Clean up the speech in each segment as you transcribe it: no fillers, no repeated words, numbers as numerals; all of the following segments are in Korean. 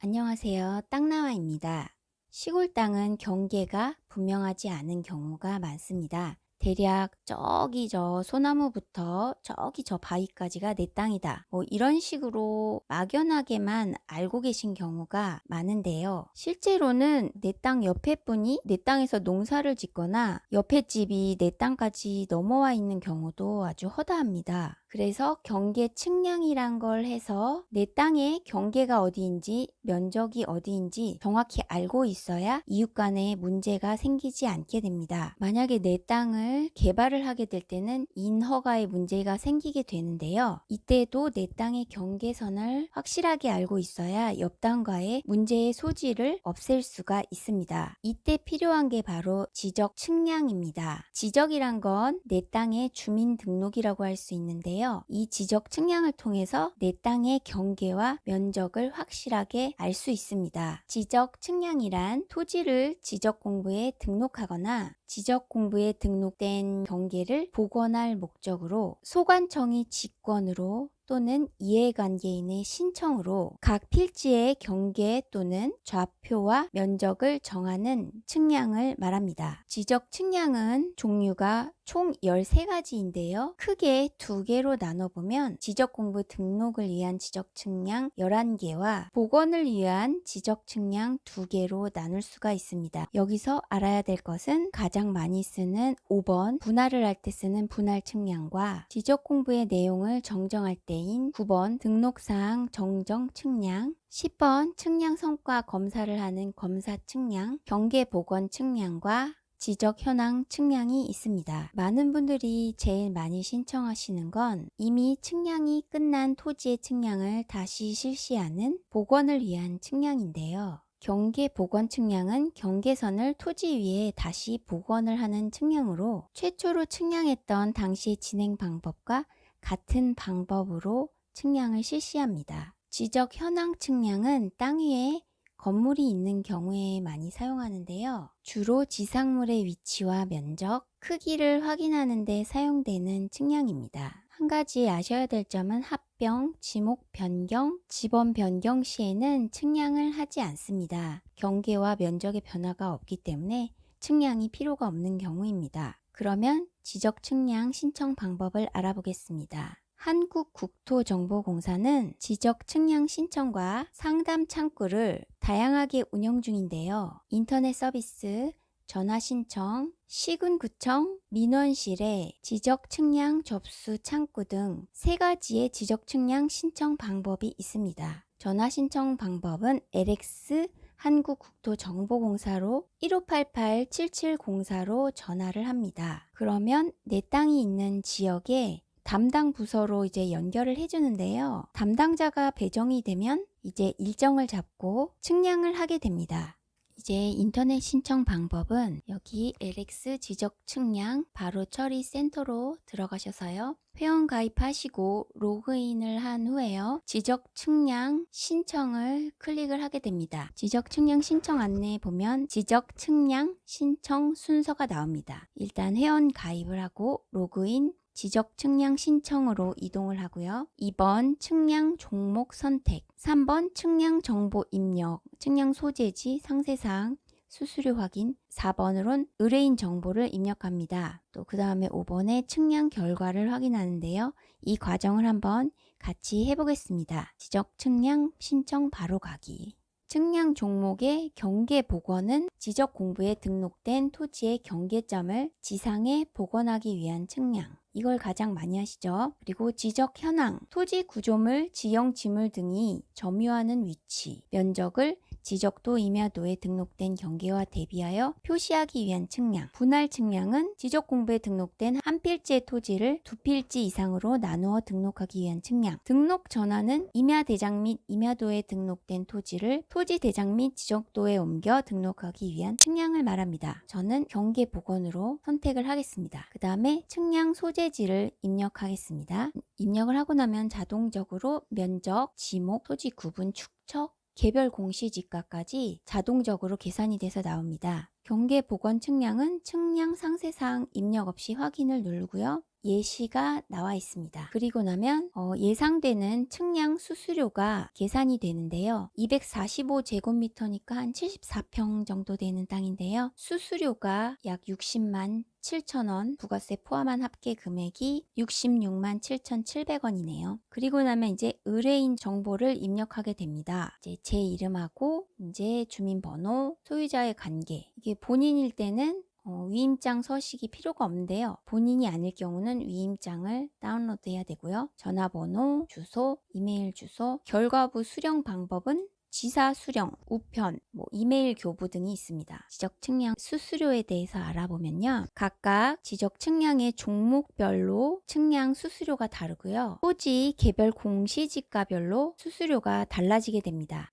안녕하세요. 땅나와입니다. 시골 땅은 경계가 분명하지 않은 경우가 많습니다. 대략 저기 저 소나무부터 저기 저 바위까지가 내 땅이다. 이런 식으로 막연하게만 알고 계신 경우가 많은데요. 실제로는 내 땅 옆에 분이 내 땅에서 농사를 짓거나 옆에 집이 내 땅까지 넘어와 있는 경우도 아주 허다합니다. 그래서 경계 측량이란 걸 해서 내 땅의 경계가 어디인지 면적이 어디인지 정확히 알고 있어야 이웃 간에 문제가 생기지 않게 됩니다. 만약에 내 땅을 개발을 하게 될 때는 인허가의 문제가 생기게 되는데요. 이때도 내 땅의 경계선을 확실하게 알고 있어야 옆 땅과의 문제의 소지를 없앨 수가 있습니다. 이때 필요한 게 바로 지적 측량입니다. 지적이란 건 내 땅의 주민등록이라고 할 수 있는데요. 이 지적 측량을 통해서 내 땅의 경계와 면적을 확실하게 알 수 있습니다. 지적 측량이란 토지를 지적 공부에 등록하거나 지적 공부에 등록된 경계를 복원할 목적으로 소관청이 직권으로 또는 이해관계인의 신청으로 각 필지의 경계 또는 좌표와 면적을 정하는 측량을 말합니다. 지적 측량은 종류가 총 13가지인데요. 크게 두 개로 나눠보면 지적 공부 등록을 위한 지적 측량 11개와 복원을 위한 지적 측량 2개로 나눌 수가 있습니다. 여기서 알아야 될 것은 가장 많이 쓰는 5번 분할을 할 때 쓰는 분할 측량과 지적 공부의 내용을 정정할 때인 9번 등록사항 정정 측량, 10번 측량 성과 검사를 하는 검사 측량, 경계 복원 측량과 지적 현황 측량이 있습니다. 많은 분들이 제일 많이 신청하시는 건 이미 측량이 끝난 토지의 측량을 다시 실시하는 복원을 위한 측량인데요. 경계 복원 측량은 경계선을 토지 위에 다시 복원을 하는 측량으로 최초로 측량했던 당시 진행 방법과 같은 방법으로 측량을 실시합니다. 지적 현황 측량은 땅 위에 건물이 있는 경우에 많이 사용하는데요. 주로 지상물의 위치와 면적, 크기를 확인하는 데 사용되는 측량입니다. 한 가지 아셔야 될 점은 합병, 지목 변경, 지번 변경 시에는 측량을 하지 않습니다. 경계와 면적의 변화가 없기 때문에 측량이 필요가 없는 경우입니다. 그러면 지적 측량 신청 방법을 알아보겠습니다. 한국국토정보공사는 지적 측량 신청과 상담 창구를 다양하게 운영 중인데요. 인터넷 서비스, 전화 신청, 시군구청, 민원실의 지적 측량 접수 창구 등 3가지의 지적 측량 신청 방법이 있습니다. 전화 신청 방법은 LX 한국국토정보공사로 1588-7704로 전화를 합니다. 그러면 내 땅이 있는 지역에 담당 부서로 이제 연결을 해주는데요. 담당자가 배정이 되면 이제 일정을 잡고 측량을 하게 됩니다. 이제 인터넷 신청 방법은 여기 LX 지적 측량 바로 처리 센터로 들어가셔서요. 회원 가입하시고 로그인을 한 후에요. 지적 측량 신청을 클릭을 하게 됩니다. 지적 측량 신청 안내에 보면 지적 측량 신청 순서가 나옵니다. 일단 회원 가입을 하고 로그인 지적 측량 신청으로 이동을 하고요. 2번 측량 종목 선택, 3번 측량 정보 입력, 측량 소재지, 상세사항, 수수료 확인, 4번으론 의뢰인 정보를 입력합니다. 또 그 다음에 5번에 측량 결과를 확인하는데요. 이 과정을 한번 같이 해보겠습니다. 지적 측량 신청 바로 가기. 측량 종목의 경계 복원은 지적 공부에 등록된 토지의 경계점을 지상에 복원하기 위한 측량. 이걸 가장 많이 하시죠. 그리고 지적 현황, 토지 구조물, 지형 지물 등이 점유하는 위치, 면적을 지적도 임야도에 등록된 경계와 대비하여 표시하기 위한 측량. 분할 측량은 지적 공부에 등록된 한 필지의 토지를 두 필지 이상으로 나누어 등록하기 위한 측량. 등록 전환은 임야 대장 및 임야도에 등록된 토지를 토지 대장 및 지적도에 옮겨 등록하기 위한 측량을 말합니다. 저는 경계 복원으로 선택을 하겠습니다. 그 다음에 측량 소재지를 입력하겠습니다. 입력을 하고 나면 자동적으로 면적, 지목, 토지 구분, 축척, 개별 공시지가까지 자동적으로 계산이 돼서 나옵니다. 경계 복원 측량은 측량 상세사항 입력 없이 확인을 누르고요. 예시가 나와 있습니다. 그리고 나면 예상되는 측량 수수료가 계산이 되는데요. 245제곱미터니까 한 74평 정도 되는 땅인데요. 수수료가 약 60만 7천원, 부가세 포함한 합계 금액이 66만 7,700원이네요. 그리고 나면 이제 의뢰인 정보를 입력하게 됩니다. 이제 제 이름하고 이제 주민번호, 소유자의 관계. 이게 본인일 때는 위임장 서식이 필요가 없는데요. 본인이 아닐 경우는 위임장을 다운로드 해야 되고요. 전화번호, 주소, 이메일 주소, 결과부 수령 방법은 지사 수령, 우편, 이메일 교부 등이 있습니다. 지적 측량 수수료에 대해서 알아보면요. 각각 지적 측량의 종목별로 측량 수수료가 다르고요. 토지 개별 공시지가별로 수수료가 달라지게 됩니다.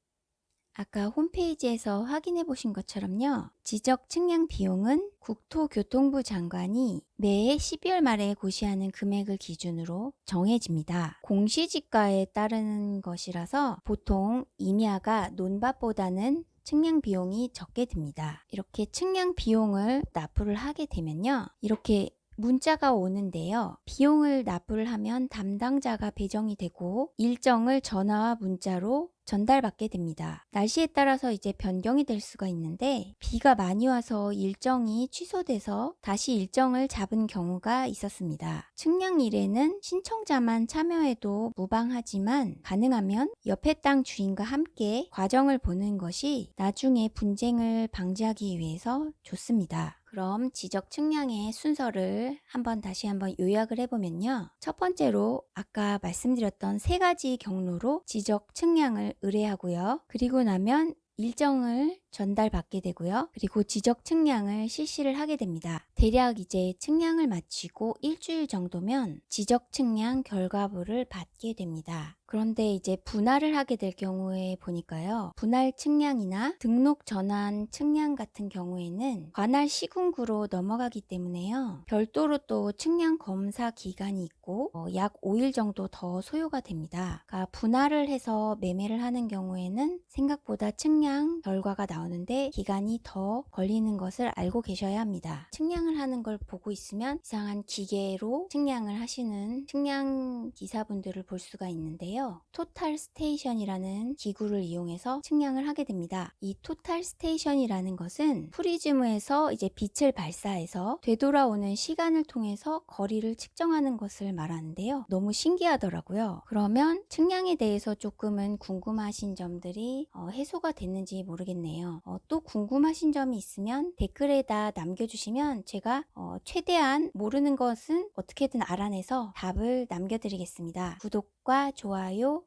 아까 홈페이지에서 확인해 보신 것처럼요. 지적 측량 비용은 국토교통부 장관이 매해 12월 말에 고시하는 금액을 기준으로 정해집니다. 공시지가에 따르는 것이라서 보통 임야가 논밭보다는 측량 비용이 적게 듭니다. 이렇게 측량 비용을 납부를 하게 되면요. 이렇게 문자가 오는데요. 비용을 납부를 하면 담당자가 배정이 되고 일정을 전화와 문자로 전달받게 됩니다. 날씨에 따라서 이제 변경이 될 수가 있는데 비가 많이 와서 일정이 취소돼서 다시 일정을 잡은 경우가 있었습니다. 측량일에는 신청자만 참여해도 무방하지만 가능하면 옆에 땅 주인과 함께 과정을 보는 것이 나중에 분쟁을 방지하기 위해서 좋습니다. 그럼 지적 측량의 순서를 다시 한번 요약을 해보면요. 첫 번째로 아까 말씀드렸던 3가지 경로로 지적 측량을 의뢰하고요. 그리고 나면 일정을 전달받게 되고요. 그리고 지적 측량을 실시를 하게 됩니다. 대략 이제 측량을 마치고 일주일 정도면 지적 측량 결과부를 받게 됩니다. 그런데 이제 분할을 하게 될 경우에 보니까요. 분할 측량이나 등록 전환 측량 같은 경우에는 관할 시군구로 넘어가기 때문에요. 별도로 또 측량 검사 기간이 있고 약 5일 정도 더 소요가 됩니다. 그러니까 분할을 해서 매매를 하는 경우에는 생각보다 측량 결과가 나오는데 기간이 더 걸리는 것을 알고 계셔야 합니다. 측량을 하는 걸 보고 있으면 이상한 기계로 측량을 하시는 측량 기사분들을 볼 수가 있는데요. 토탈 스테이션이라는 기구를 이용해서 측량을 하게 됩니다. 이 토탈 스테이션이라는 것은 프리즘에서 이제 빛을 발사해서 되돌아오는 시간을 통해서 거리를 측정하는 것을 말하는데요. 너무 신기하더라고요. 그러면 측량에 대해서 조금은 궁금하신 점들이 해소가 됐는지 모르겠네요. 또 궁금하신 점이 있으면 댓글에다 남겨주시면 제가 최대한 모르는 것은 어떻게든 알아내서 답을 남겨드리겠습니다. 구독과 좋아요,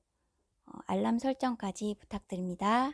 알람 설정까지 부탁드립니다.